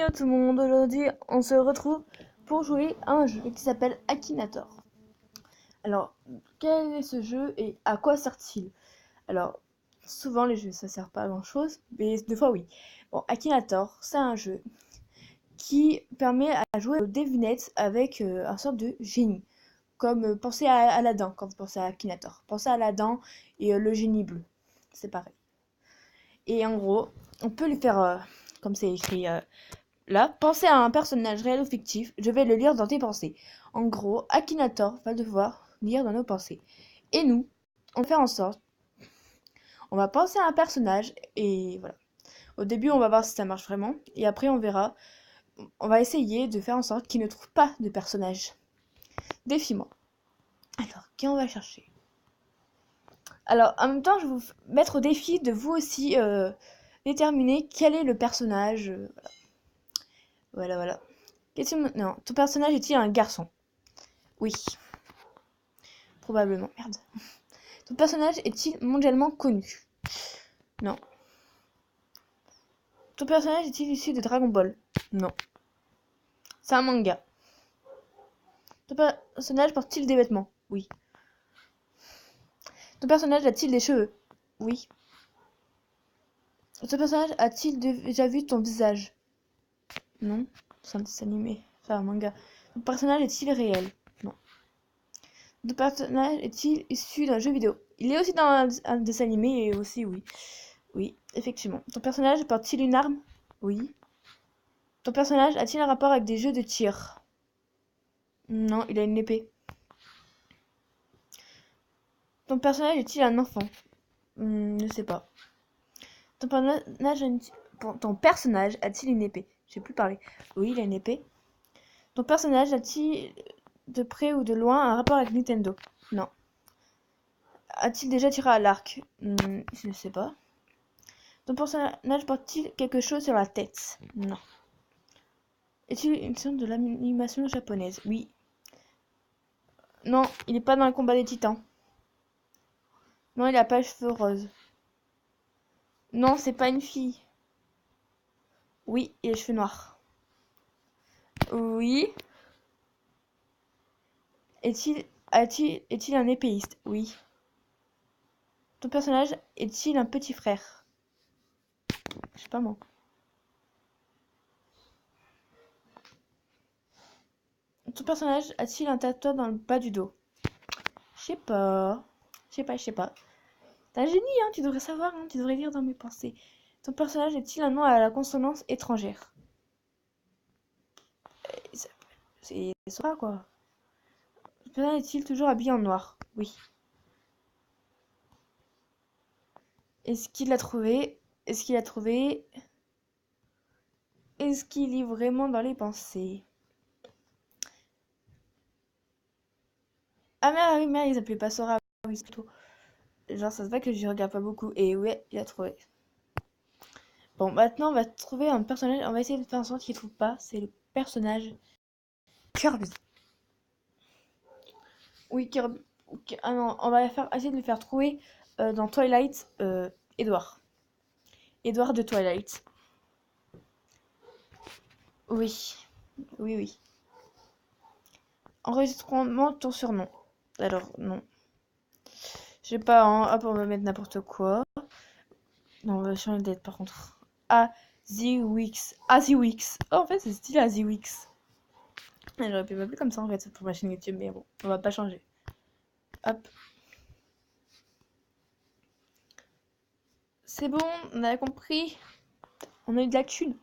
Yo tout le monde, aujourd'hui on se retrouve pour jouer à un jeu qui s'appelle Akinator. Alors, quel est ce jeu et à quoi sert-il? Alors, souvent les jeux ça sert pas à grand chose, mais deux fois oui. Bon, Akinator, c'est un jeu qui permet à jouer aux devinettes avec un sorte de génie. Comme pensez à Aladdin quand vous pensez à Akinator. Pensez à Aladdin et le génie bleu. C'est pareil. Et en gros, on peut lui faire, comme c'est écrit là, pensez à un personnage réel ou fictif, je vais le lire dans tes pensées. En gros, Akinator va devoir lire dans nos pensées. Et nous, on va faire en sorte, on va penser à un personnage et voilà. Au début, on va voir si ça marche vraiment et après on verra. On va essayer de faire en sorte qu'il ne trouve pas de personnage. Défie-moi. Alors, qui on va chercher? Alors, en même temps, je vais vous mettre au défi de vous aussi déterminer quel est le personnage. Voilà. Question maintenant. Ton personnage est-il un garçon? Oui. Probablement. Merde. Ton personnage est-il mondialement connu? Non. Ton personnage est-il issu de Dragon Ball? Non. C'est un manga. Ton personnage porte-t-il des vêtements? Oui. Ton personnage a-t-il des cheveux? Oui. Ton personnage a-t-il déjà vu ton visage? Non. C'est un dessin animé. C'est un manga. Ton personnage est-il réel? Non. Ton personnage est-il issu d'un jeu vidéo? Il est aussi dans un dessin animé et aussi oui. Oui, effectivement. Ton personnage porte-t-il une arme? Oui. Ton personnage a-t-il un rapport avec des jeux de tir? Non, il a une épée. Ton personnage est-il un enfant? Je sais pas. Ton personnage a-t-il une épée? J'ai plus parlé. Oui, il a une épée. Ton personnage a-t-il de près ou de loin un rapport avec Nintendo? Non. A-t-il déjà tiré à l'arc? Je ne sais pas. Ton personnage porte-t-il quelque chose sur la tête? Non. Est-il une sorte de l'animation japonaise? Oui. Non, il n'est pas dans le combat des titans. Non, il a pas les cheveux roses. Non, c'est pas une fille. Oui, il a les cheveux noirs. Oui. Est-il un épéiste? Oui. Ton personnage est-il un petit frère? Je sais pas moi. Ton personnage a-t-il un tatouage dans le bas du dos? Je sais pas. Je sais pas. T'es un génie, hein, tu devrais savoir, hein, tu devrais lire dans mes pensées. Ton personnage est-il un nom à la consonance étrangère? C'est ça, quoi. Ton personnage est-il toujours habillé en noir? Oui. Est-ce qu'il l'a trouvé? Est-ce qu'il a trouvé? Est-ce qu'il lit vraiment dans les pensées? Ah merde, il s'appelait pas Sora. Oui, c'est tout. Genre, ça se voit que je regarde pas beaucoup. Et ouais, il a trouvé. Bon, maintenant, on va trouver un personnage. On va essayer de faire en sorte qu'il trouve pas. C'est le personnage Kirby. Oui, Kirby. Ah non, on va essayer de le faire trouver dans Twilight, Edward. Edward de Twilight. Oui. Oui. Enregistrement de ton surnom. Alors, non. Je sais pas, hein. Hop, on va mettre n'importe quoi. Non, on va changer de date par contre. Aziwix. Aziwix. Oh, en fait, c'est stylé Aziwix. J'aurais pu m'appeler comme ça en fait pour ma chaîne YouTube, mais bon, on va pas changer. Hop. C'est bon, on a compris. On a eu de la thune.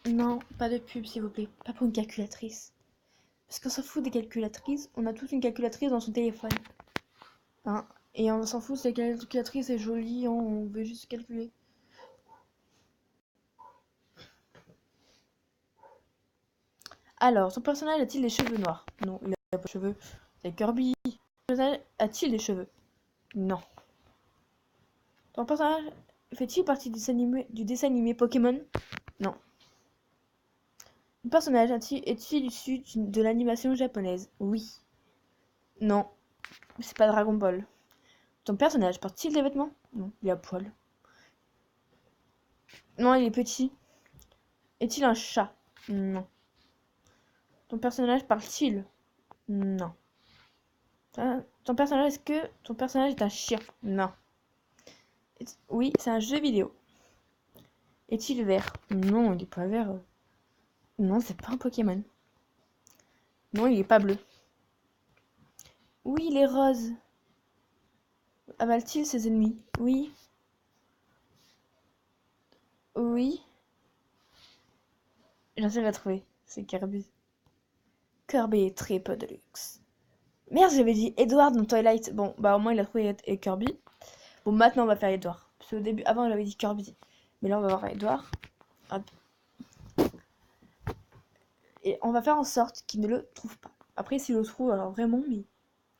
Non, pas de pub s'il vous plaît. Pas pour une calculatrice. Parce qu'on s'en fout des calculatrices. On a tous une calculatrice dans son téléphone. Hein. Et on s'en fout si la calculatrice est jolie, on veut juste calculer. Alors, son personnage a-t-il des cheveux noirs? Non, il n'a pas de cheveux. C'est Kirby. Son personnage a-t-il des cheveux? Non. Ton personnage fait-il partie du dessin animé Pokémon? Non. Le personnage est-il issu de l'animation japonaise? Oui. Non. C'est pas Dragon Ball. Ton personnage porte-t-il des vêtements? Non, il est à poil. Non, il est petit. Est-il un chat? Non. Ton personnage parle-t-il? Non. Ton personnage, est-ce que ton personnage est un chien? Non. Oui, c'est un jeu vidéo. Est-il vert? Non, il est pas vert. Non, c'est pas un Pokémon. Non, il est pas bleu. Oui, il est rose. Avale-t-il ses ennemis? Oui. Oui. J'en sais pas trouver. C'est Kirby. Kirby est très peu de luxe. Merde, j'avais dit Edward dans Twilight. Bon, bah au moins il a trouvé Kirby. Bon, maintenant on va faire Edward. Parce qu'au début, avant j'avais dit Kirby. Mais là on va voir Edward. Hop. Et on va faire en sorte qu'il ne le trouve pas. Après, s'il le trouve, alors vraiment, mais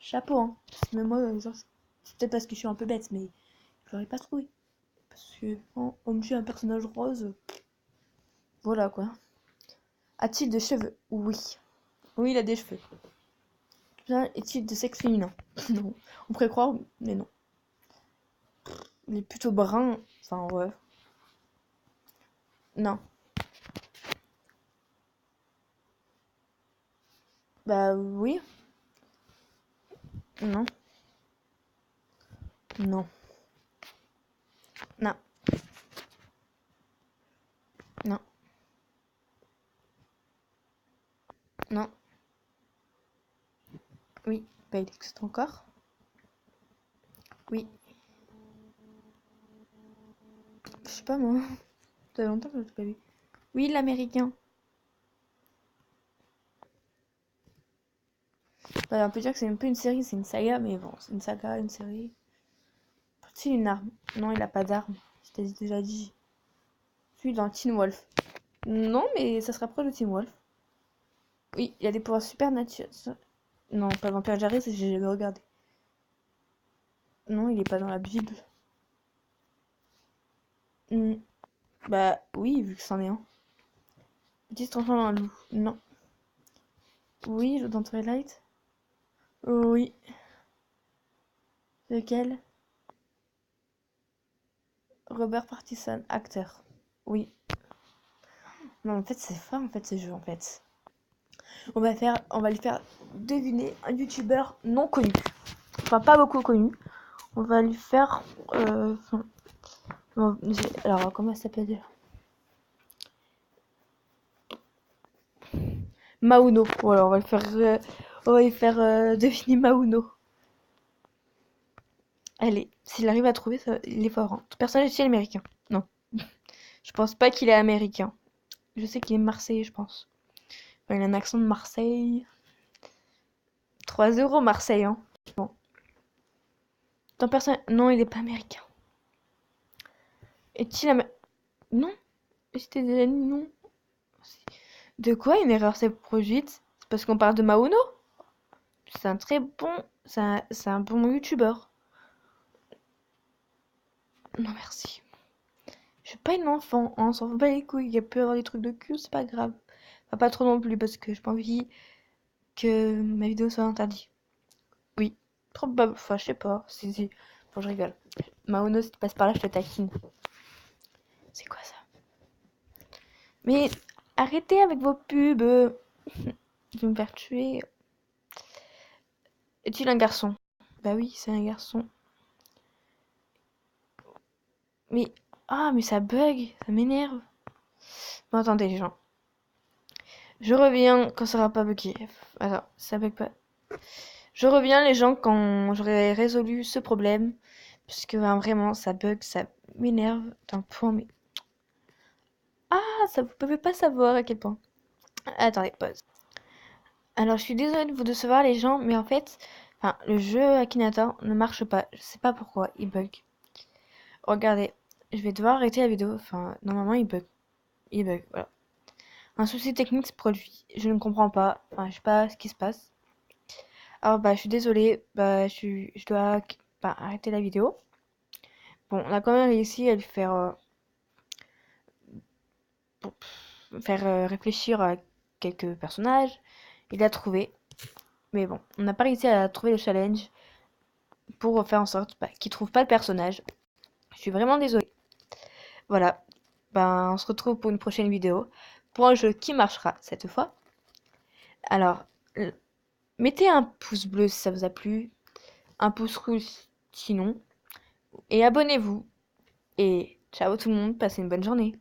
chapeau, hein. Mais moi, genre, c'est peut-être parce que je suis un peu bête, mais je l'aurais pas trouvé. Parce que, on me dit un personnage rose. Voilà quoi. A-t-il des cheveux? Oui. Oui, il a des cheveux. Bien, est-il de sexe féminin? Non. On pourrait croire, mais non. Il est plutôt brun. Enfin, ouais. Non. Bah oui. Non. Non. Non. Non. Non. Oui. Bah il existe encore. Oui. Je sais pas moi. Ça fait longtemps que je l'ai pas vu. Oui, l'américain. Bah, on peut dire que c'est un peu une série, c'est une saga, mais bon, c'est une saga, une série. Peut-il une arme? Non, il a pas d'arme. Je t'ai déjà dit. Celui dans Teen Wolf. Non, mais ça se rapproche de Teen Wolf. Oui, il a des pouvoirs supernaturels. Non, pas Vampire Diaries, j'ai jamais regardé. Non, il est pas dans la Bible. Hmm. Bah oui, vu que c'en est un. Petit se transforme en loup. Non. Oui, dans Twilight. Oui. Lequel? Robert Pattinson, acteur. Oui. Non, en fait, c'est fort, en fait, ce jeu, en fait. On va lui faire deviner un youtubeur non connu. Enfin, pas beaucoup connu. On va lui faire... alors, comment ça s'appelle déjà? Mauno. Voilà, on va lui faire deviner Mauno. Allez, s'il arrive à trouver, ça, il est fort. Hein. Tout personnage est-il américain? Non. Je pense pas qu'il est américain. Je sais qu'il est marseillais, je pense. Enfin, il a un accent de Marseille. 3 € Marseille, hein. Bon. Ton personnage... Non, il est pas américain. Est-il américain? Non. C'était déjà non. De quoi une erreur s'est produite? C'est parce qu'on parle de Mauno? C'est un très bon... C'est un bon youtubeur. Non, merci. Je suis pas une enfant, hein, on s'en fout pas les couilles. Il y a pu avoir des trucs de cul, c'est pas grave. Enfin, pas trop non plus, parce que j'ai pas envie que ma vidéo soit interdite. Oui. Trop bab... Enfin, je sais pas. Si. Bon, je rigole. Maono, si tu passes par là, je te taquine. C'est quoi ça? Mais arrêtez avec vos pubs. Je vais me faire tuer. Est-il un garçon? Bah oui, c'est un garçon. Mais... Ah, mais ça bug. Ça m'énerve. Bon, attendez, les gens. Je reviens quand ça sera pas bugué. Attends, ça bug pas. Je reviens, les gens, quand j'aurai résolu ce problème. Parce que vraiment, ça bug, ça m'énerve d'un point. Mais... Ah, ça vous pouvez pas savoir à quel point. Attendez, pause. Alors, je suis désolée de vous décevoir, les gens, mais en fait, enfin, le jeu Akinator ne marche pas. Je sais pas pourquoi, il bug. Regardez, je vais devoir arrêter la vidéo. Enfin, normalement, il bug. Il bug, voilà. Un souci technique se produit. Je ne comprends pas. Enfin, je sais pas ce qui se passe. Alors, bah, je suis désolée. Bah, je dois bah, arrêter la vidéo. Bon, on a quand même réussi à lui faire réfléchir à quelques personnages. Il a trouvé. Mais bon, on n'a pas réussi à trouver le challenge pour faire en sorte qu'il trouve pas le personnage. Je suis vraiment désolée. Voilà. Ben, on se retrouve pour une prochaine vidéo. pour un jeu qui marchera cette fois. Alors, mettez un pouce bleu si ça vous a plu, un pouce rouge sinon, et abonnez-vous. Et ciao tout le monde, passez une bonne journée.